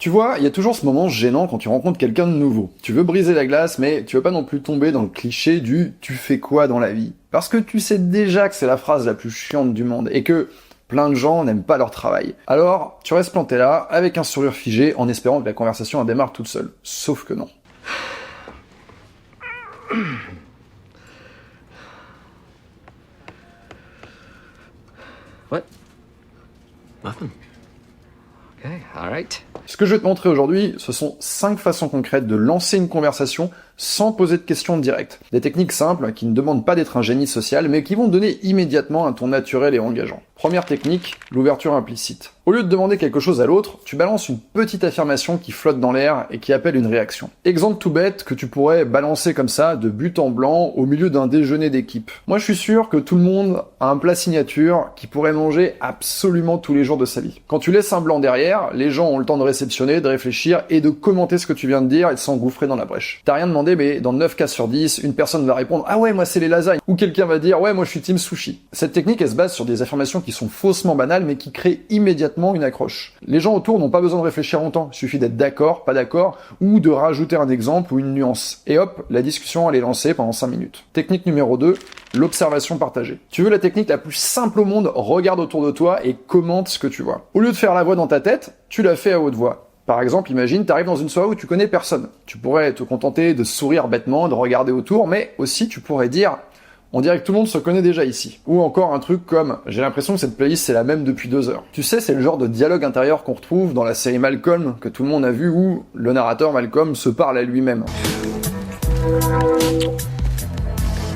Tu vois, il y a toujours ce moment gênant quand tu rencontres quelqu'un de nouveau. Tu veux briser la glace, mais tu veux pas non plus tomber dans le cliché du « tu fais quoi dans la vie ?» Parce que tu sais déjà que c'est la phrase la plus chiante du monde, et que plein de gens n'aiment pas leur travail. Alors, tu restes planté là, avec un sourire figé, en espérant que la conversation démarre toute seule. Sauf que non. What? Nothing. Okay, alright. Ce que je vais te montrer aujourd'hui, ce sont 5 façons concrètes de lancer une conversation sans poser de questions directes. Des techniques simples qui ne demandent pas d'être un génie social, mais qui vont donner immédiatement un ton naturel et engageant. Première technique, l'ouverture implicite. Au lieu de demander quelque chose à l'autre, tu balances une petite affirmation qui flotte dans l'air et qui appelle une réaction. Exemple tout bête que tu pourrais balancer comme ça, de but en blanc, au milieu d'un déjeuner d'équipe. Moi je suis sûr que tout le monde a un plat signature qu'il pourrait manger absolument tous les jours de sa vie. Quand tu laisses un blanc derrière, les gens ont le temps de réceptionner, de réfléchir et de commenter ce que tu viens de dire et de s'engouffrer dans la brèche. T'as rien demandé, mais dans 9 cas sur 10, une personne va répondre « Ah ouais, moi c'est les lasagnes » ou quelqu'un va dire « Ouais, moi je suis team sushi ». Cette technique, elle se base sur des affirmations qui sont faussement banales, mais qui créent immédiatement une accroche. Les gens autour n'ont pas besoin de réfléchir longtemps, il suffit d'être d'accord, pas d'accord, ou de rajouter un exemple ou une nuance. Et hop, la discussion elle est lancée pendant 5 minutes. Technique numéro 2, l'observation partagée. Tu veux la technique la plus simple au monde, regarde autour de toi et commente ce que tu vois. Au lieu de faire la voix dans ta tête, tu la fais à haute voix. Par exemple, imagine, t'arrives dans une soirée où tu connais personne. Tu pourrais te contenter de sourire bêtement, de regarder autour, mais aussi tu pourrais dire « On dirait que tout le monde se connaît déjà ici ». Ou encore un truc comme « J'ai l'impression que cette playlist c'est la même depuis 2 heures ». Tu sais, c'est le genre de dialogue intérieur qu'on retrouve dans la série Malcolm, que tout le monde a vu, où le narrateur Malcolm se parle à lui-même.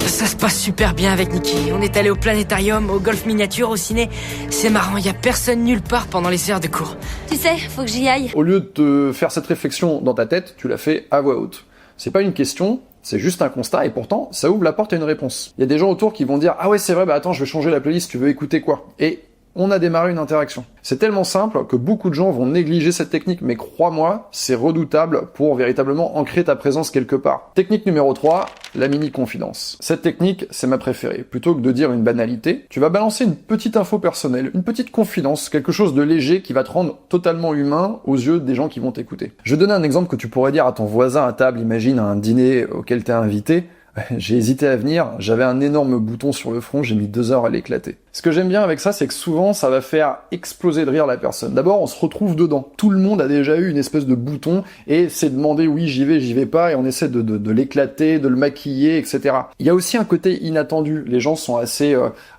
Ça se passe super bien avec Nikki. On est allé au planétarium, au golf miniature, au ciné. C'est marrant, y a personne nulle part pendant les heures de cours. Tu sais, faut que j'y aille. Au lieu de te faire cette réflexion dans ta tête, tu la fais à voix haute. C'est pas une question, c'est juste un constat, et pourtant, ça ouvre la porte à une réponse. Il y a des gens autour qui vont dire « Ah ouais, c'est vrai, bah attends, je vais changer la playlist, tu veux écouter quoi ?» Et on a démarré une interaction. C'est tellement simple que beaucoup de gens vont négliger cette technique, mais crois-moi, c'est redoutable pour véritablement ancrer ta présence quelque part. Technique numéro 3, la mini-confidence. Cette technique, c'est ma préférée. Plutôt que de dire une banalité, tu vas balancer une petite info personnelle, une petite confidence, quelque chose de léger qui va te rendre totalement humain aux yeux des gens qui vont t'écouter. Je vais donner un exemple que tu pourrais dire à ton voisin à table, imagine un dîner auquel t'es invité. J'ai hésité à venir, j'avais un énorme bouton sur le front, j'ai mis 2 heures à l'éclater. Ce que j'aime bien avec ça, c'est que souvent, ça va faire exploser de rire la personne. D'abord, on se retrouve dedans. Tout le monde a déjà eu une espèce de bouton, et c'est demander oui, j'y vais pas, et on essaie de l'éclater, de le maquiller, etc. Il y a aussi un côté inattendu. Les gens sont assez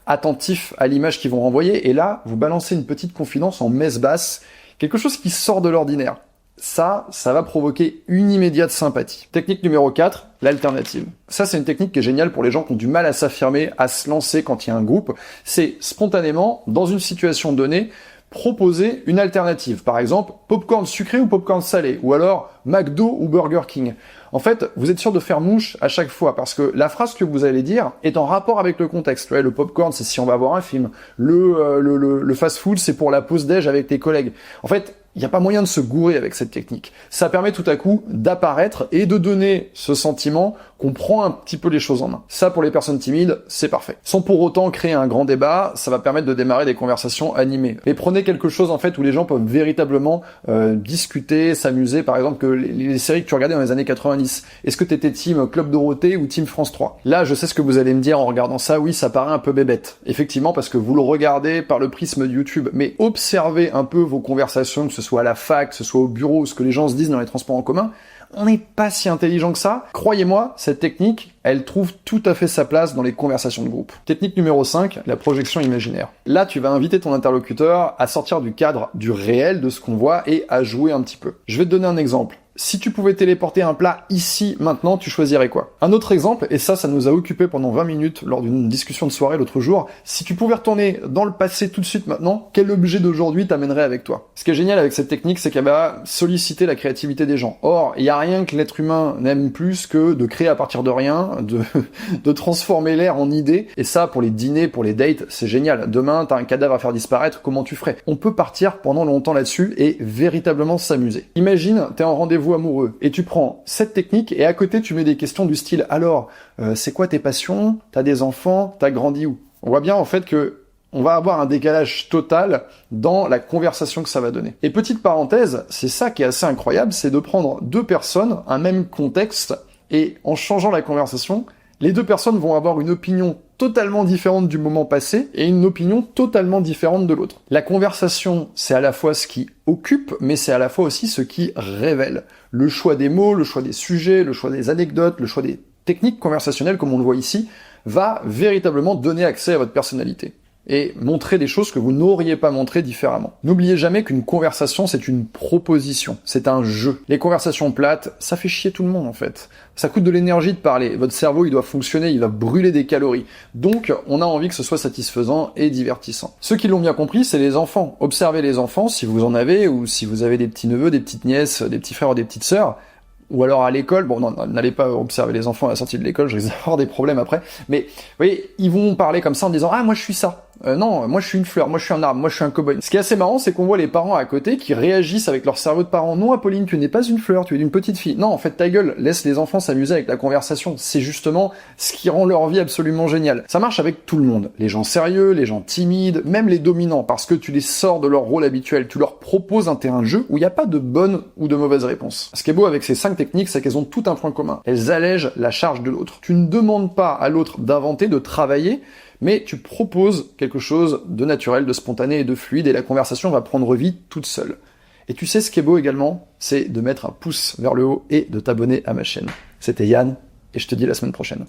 attentifs à l'image qu'ils vont renvoyer, et là, vous balancez une petite confidence en messe basse, quelque chose qui sort de l'ordinaire. Ça va provoquer une immédiate sympathie. Technique numéro 4, l'alternative. Ça, c'est une technique qui est géniale pour les gens qui ont du mal à s'affirmer, à se lancer quand il y a un groupe. C'est spontanément, dans une situation donnée, proposer une alternative. Par exemple, popcorn sucré ou popcorn salé, ou alors McDo ou Burger King. En fait, vous êtes sûr de faire mouche à chaque fois, parce que la phrase que vous allez dire est en rapport avec le contexte. Ouais, le popcorn, c'est si on va voir un film. Le fast-food, c'est pour la pause déj avec tes collègues. En fait, il n'y a pas moyen de se gourer avec cette technique. Ça permet tout à coup d'apparaître et de donner ce sentiment qu'on prend un petit peu les choses en main. Ça, pour les personnes timides, c'est parfait. Sans pour autant créer un grand débat, ça va permettre de démarrer des conversations animées. Mais prenez quelque chose, en fait, où les gens peuvent véritablement discuter, s'amuser. Par exemple, que les séries que tu regardais dans les années 90. Est-ce que t'étais team Club Dorothée ou team France 3 ? Là, je sais ce que vous allez me dire en regardant ça. Oui, ça paraît un peu bébête. Effectivement, parce que vous le regardez par le prisme de YouTube. Mais observez un peu vos conversations, que ce soit à la fac, que ce soit au bureau, ce que les gens se disent dans les transports en commun. On n'est pas si intelligent que ça. Croyez-moi, cette technique, elle trouve tout à fait sa place dans les conversations de groupe. Technique numéro 5, la projection imaginaire. Là, tu vas inviter ton interlocuteur à sortir du cadre du réel, de ce qu'on voit, et à jouer un petit peu. Je vais te donner un exemple. Si tu pouvais téléporter un plat ici, maintenant, tu choisirais quoi ? Un autre exemple, et ça nous a occupé pendant 20 minutes lors d'une discussion de soirée l'autre jour, si tu pouvais retourner dans le passé tout de suite maintenant, quel objet d'aujourd'hui t'amènerait avec toi ? Ce qui est génial avec cette technique, c'est qu'elle va solliciter la créativité des gens. Or, il n'y a rien que l'être humain n'aime plus que de créer à partir de rien, de transformer l'air en idée, et ça, pour les dîners, pour les dates, c'est génial. Demain, t'as un cadavre à faire disparaître, comment tu ferais ? On peut partir pendant longtemps là-dessus et véritablement s'amuser. Imagine, t'es en rendez-vous amoureux, et tu prends cette technique, et à côté tu mets des questions du style « Alors, c'est quoi tes passions ? T'as des enfants ? T'as grandi où ?» On voit bien en fait que on va avoir un décalage total dans la conversation que ça va donner. Et petite parenthèse, c'est ça qui est assez incroyable, c'est de prendre deux personnes, un même contexte, et en changeant la conversation, les deux personnes vont avoir une opinion totalement différente du moment passé et une opinion totalement différente de l'autre. La conversation, c'est à la fois ce qui occupe, mais c'est à la fois aussi ce qui révèle. Le choix des mots, le choix des sujets, le choix des anecdotes, le choix des techniques conversationnelles, comme on le voit ici, va véritablement donner accès à votre personnalité et montrer des choses que vous n'auriez pas montrées différemment. N'oubliez jamais qu'une conversation, c'est une proposition, c'est un jeu. Les conversations plates, ça fait chier tout le monde en fait. Ça coûte de l'énergie de parler, votre cerveau il doit fonctionner, il va brûler des calories. Donc on a envie que ce soit satisfaisant et divertissant. Ceux qui l'ont bien compris, c'est les enfants. Observez les enfants, si vous en avez, ou si vous avez des petits-neveux, des petites-nièces, des petits frères ou des petites sœurs, ou alors à l'école, bon non, n'allez pas observer les enfants à la sortie de l'école, je risque d'avoir des problèmes après, mais vous voyez, ils vont parler comme ça en disant « Ah, moi je suis ça ». Non, moi je suis une fleur, moi je suis un arbre, moi je suis un cow-boy. Ce qui est assez marrant, c'est qu'on voit les parents à côté qui réagissent avec leur cerveau de parents. Non, Apolline, tu n'es pas une fleur, tu es une petite fille. Non, en fait, ta gueule, laisse les enfants s'amuser avec la conversation. C'est justement ce qui rend leur vie absolument géniale. Ça marche avec tout le monde. Les gens sérieux, les gens timides, même les dominants, parce que tu les sors de leur rôle habituel. Tu leur proposes un terrain de jeu où il n'y a pas de bonne ou de mauvaise réponse. Ce qui est beau avec ces 5 techniques, c'est qu'elles ont tout un point commun. Elles allègent la charge de l'autre. Tu ne demandes pas à l'autre d'inventer, de travailler, mais tu proposes quelque chose de naturel, de spontané et de fluide, et la conversation va prendre vie toute seule. Et tu sais ce qui est beau également, c'est de mettre un pouce vers le haut et de t'abonner à ma chaîne. C'était Yann, et je te dis à la semaine prochaine.